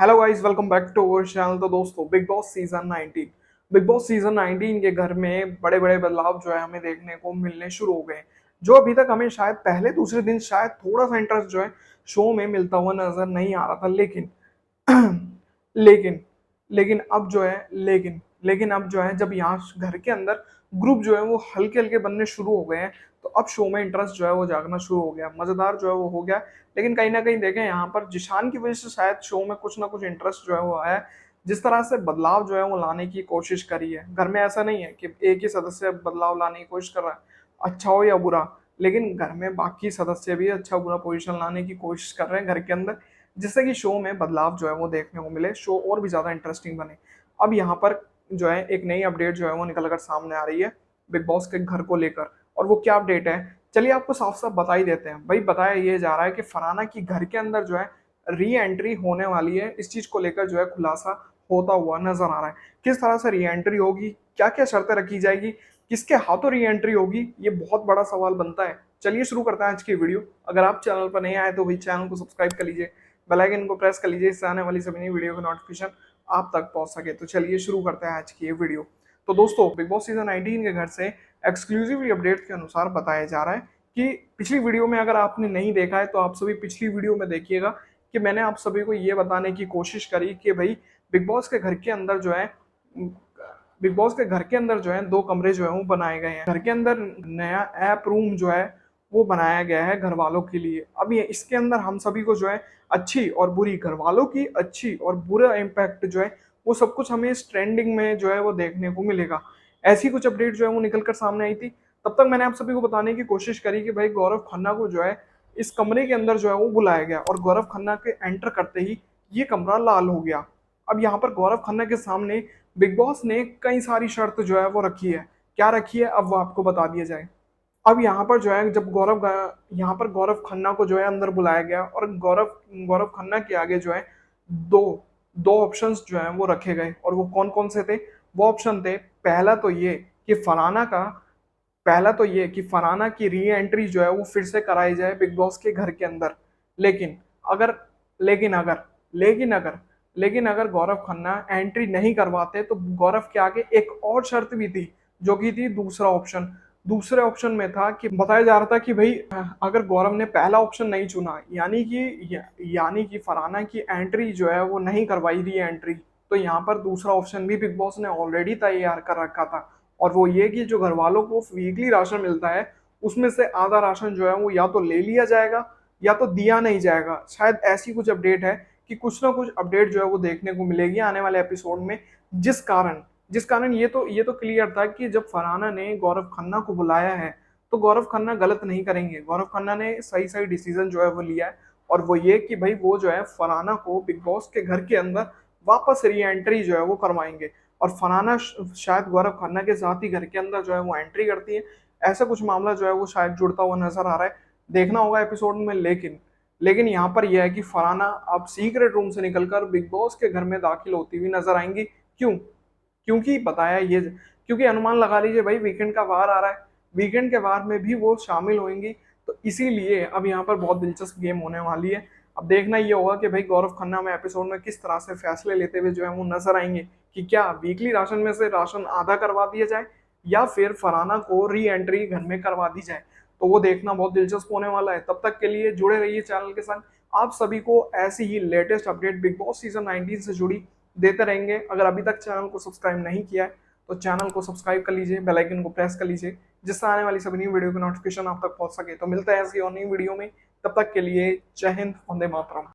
Hello guys, welcome back to our channel. तो दोस्तों, big Boss season 19 के घर में बड़े बड़े बदलाव जो है हमें देखने को मिलने शुरू हो गए हैं। जो अभी तक हमें शायद पहले दूसरे दिन शायद थोड़ा सा इंटरेस्ट जो है शो में मिलता हुआ नजर नहीं आ रहा था, लेकिन लेकिन लेकिन अब जो है जब यहाँ घर के अंदर ग्रुप जो है वो हल्के हल्के बनने शुरू हो गए हैं, तो अब शो में इंटरेस्ट जो है वो जागना शुरू हो गया, मजेदार जो है वो हो गया। लेकिन कहीं ना कहीं देखें, यहाँ पर जिशान की वजह से शायद शो में कुछ ना कुछ इंटरेस्ट जो है वो आया है। जिस तरह से बदलाव जो है वो लाने की कोशिश करी है घर में, ऐसा नहीं है कि एक ही सदस्य बदलाव लाने की कोशिश कर रहा है, अच्छा हो या बुरा, लेकिन घर में बाकी सदस्य भी अच्छा बुरा पोजीशन लाने की कोशिश कर रहे हैं घर के अंदर, जिससे कि शो में बदलाव जो है वो देखने को मिले, शो और भी ज्यादा इंटरेस्टिंग बने। अब यहाँ पर जो है एक नई अपडेट जो है वो निकल कर सामने आ रही है बिग बॉस के घर को लेकर। और वो क्या अपडेट है, चलिए आपको साफ साफ बता ही देते हैं। भाई, बताया ये जा रहा है कि फरहाना की घर के अंदर जो है री एंट्री होने वाली है। इस चीज को लेकर जो है खुलासा होता हुआ नजर आ रहा है। किस तरह से री एंट्री होगी, क्या क्या शर्तें रखी जाएगी, किसके हाथों री एंट्री होगी, ये बहुत बड़ा सवाल बनता है। चलिए शुरू करते हैं आज की वीडियो। अगर आप चैनल पर नहीं आए तो भाई चैनल को सब्सक्राइब कर लीजिए, बेल आइकन को प्रेस कर लीजिए, इससे आने वाली सभी नई वीडियो की नोटिफिकेशन आप तक पहुंच सके। तो चलिए शुरू करते हैं आज की ये वीडियो। तो दोस्तों, बिग बॉस सीजन 19 के घर से एक्सक्लूसिवली अपडेट के अनुसार बताया जा रहा है कि पिछली वीडियो में अगर आपने नहीं देखा है तो आप सभी पिछली वीडियो में देखिएगा कि मैंने आप सभी को ये बताने की कोशिश करी कि भाई बिग बॉस के घर के अंदर जो है बिग बॉस के घर के अंदर जो है दो कमरे जो है वो बनाए गए हैं। घर के अंदर नया ऐप रूम जो है वो बनाया गया है घर वालों के लिए। अब ये इसके अंदर हम सभी को जो है अच्छी और बुरी, घर वालों की अच्छी और बुरा इम्पैक्ट जो है वो सब कुछ हमें इस ट्रेंडिंग में जो है वो देखने को मिलेगा। ऐसी कुछ अपडेट जो है वो निकल कर सामने आई थी। तब तक मैंने आप सभी को बताने की कोशिश करी कि भाई गौरव खन्ना को जो है इस कमरे के अंदर जो है वो बुलाया गया, और गौरव खन्ना के एंटर करते ही ये कमरा लाल हो गया। अब यहाँ पर गौरव खन्ना के सामने बिग बॉस ने कई सारी शर्त जो है वो रखी है। क्या रखी है अब वो आपको बता दिया जाए। अब यहाँ पर जो है जब यहाँ पर गौरव खन्ना को जो है अंदर बुलाया गया, और गौरव गौरव खन्ना के आगे जो है दो दो ऑप्शंस जो है वो रखे गए। और वो कौन कौन से थे? वो ऑप्शन थे, पहला तो ये कि फरहाना की री एंट्री जो है वो फिर से कराई जाए बिग बॉस के घर के अंदर। लेकिन अगर लेकिन अगर लेकिन अगर लेकिन अगर गौरव खन्ना एंट्री नहीं करवाते तो गौरव के आगे एक और शर्त भी थी, जो कि थी दूसरा ऑप्शन। दूसरे ऑप्शन में था कि बताया जा रहा था कि भाई अगर गौरव ने पहला ऑप्शन नहीं चुना, यानी कि फरहाना की एंट्री जो है वो नहीं करवाई री एंट्री, तो यहाँ पर दूसरा ऑप्शन भी बिग बॉस ने ऑलरेडी तैयार कर रखा था। और वो ये कि जो घर वालों को वीकली राशन मिलता है उसमें से आधा राशन जो है वो या तो ले लिया जाएगा या तो दिया नहीं जाएगा। शायद ऐसी कुछ अपडेट है कि कुछ ना कुछ अपडेट जो है वो देखने को मिलेगी आने वाले एपिसोड में। जिस कारण ये तो क्लियर था कि जब फरहाना ने गौरव खन्ना को बुलाया है तो गौरव खन्ना गलत नहीं करेंगे। गौरव खन्ना ने सही सही डिसीजन जो है वो लिया है, और वो ये कि भाई वो जो है फरहाना को बिग बॉस के घर के अंदर वापस री एंट्री जो है वो करवाएंगे। और फरहाना शायद गौरव खन्ना के साथ ही घर के अंदर जो है वो एंट्री करती है। ऐसा कुछ मामला जो है वो शायद जुड़ता हुआ नजर आ रहा है, देखना होगा एपिसोड में। लेकिन यहाँ पर यह है कि फरहाना अब सीक्रेट रूम से निकलकर बिग बॉस के घर में दाखिल होती हुई नजर आएंगी। क्यों? क्योंकि बताया ये क्योंकि अनुमान लगा लीजिए भाई, वीकेंड का वार आ रहा है, वीकेंड के वार में भी वो शामिल होंगी। तो इसीलिए अब यहाँ पर बहुत दिलचस्प गेम होने वाली है। अब देखना ये होगा कि भाई गौरव खन्ना में एपिसोड में किस तरह से फैसले लेते हुए जो है वो नजर आएंगे, कि क्या वीकली राशन में से राशन आधा करवा दिया जाए या फिर फरहाना को री एंट्री घर में करवा दी जाए। तो वो देखना बहुत दिलचस्प होने वाला है। तब तक के लिए जुड़े रहिए चैनल के संग। आप सभी को ऐसी ही latest update Bigg Boss season 19 से जुड़ी देते रहेंगे। अगर अभी तक चैनल को सब्सक्राइब नहीं किया है तो चैनल को सब्सक्राइब कर लीजिए, बेल आइकन को प्रेस कर लीजिए, जिससे आने वाली सभी नई वीडियो की नोटिफिकेशन आप तक पहुंच सके। तो मिलता है ऐसी और नई वीडियो में, तब तक के लिए जय हिंद, वंदे मातरम।